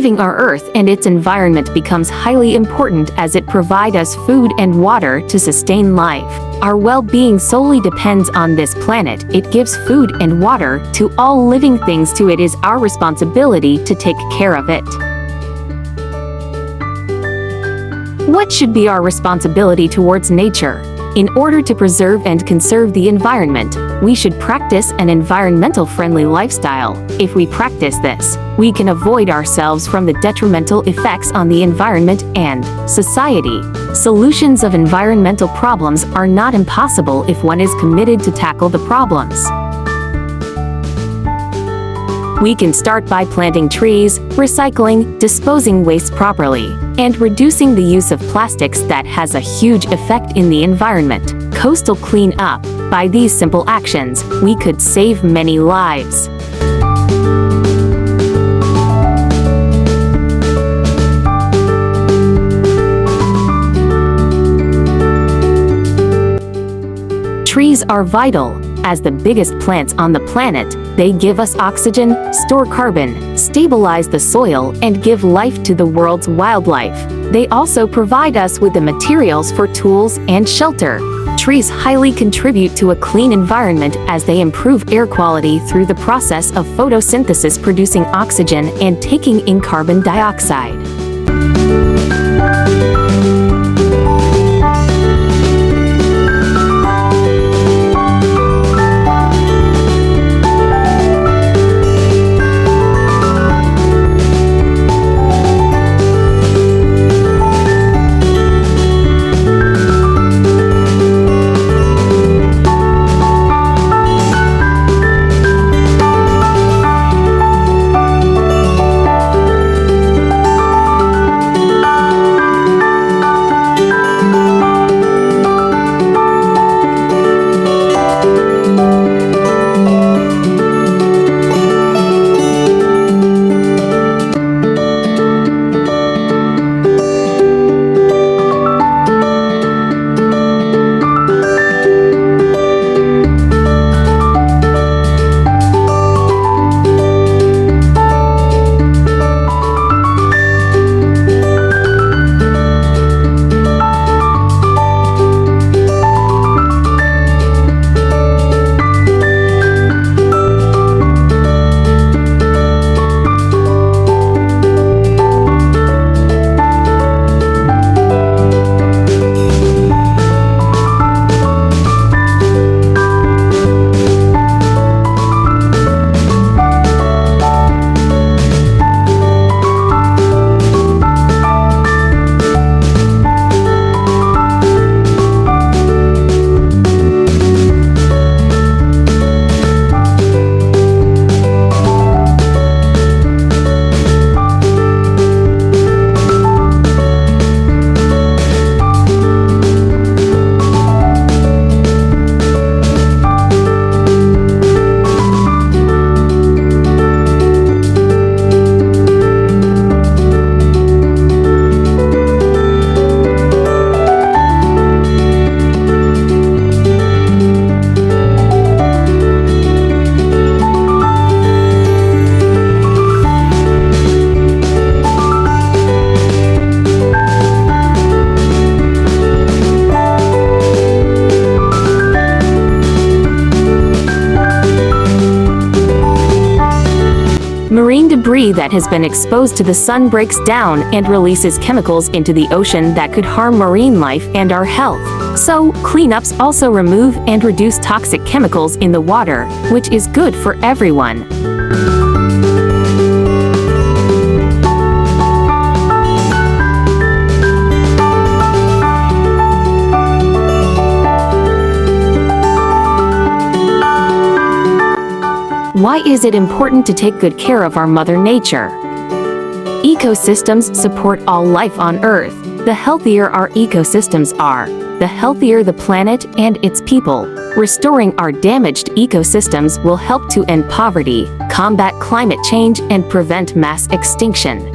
Saving our Earth and its environment becomes highly important as it provides us food and water to sustain life. Our well-being solely depends on this planet. It gives food and water to all living things. It is our responsibility to take care of it. What should be our responsibility towards nature? In order to preserve and conserve the environment, we should practice an environmental-friendly lifestyle. If we practice this, we can avoid ourselves from the detrimental effects on the environment and society. Solutions of environmental problems are not impossible if one is committed to tackle the problems. We can start by planting trees, recycling, disposing waste properly, and reducing the use of plastics that has a huge effect in the environment. Coastal clean-up. By these simple actions, we could save many lives. Trees are vital. As the biggest plants on the planet, they give us oxygen, store carbon, stabilize the soil, and give life to the world's wildlife. They also provide us with the materials for tools and shelter. Trees highly contribute to a clean environment as they improve air quality through the process of photosynthesis, producing oxygen and taking in carbon dioxide. Marine debris that has been exposed to the sun breaks down and releases chemicals into the ocean that could harm marine life and our health. So, cleanups also remove and reduce toxic chemicals in the water, which is good for everyone. Why is it important to take good care of our Mother Nature? Ecosystems support all life on Earth. The healthier our ecosystems are, the healthier the planet and its people. Restoring our damaged ecosystems will help to end poverty, combat climate change, and prevent mass extinction.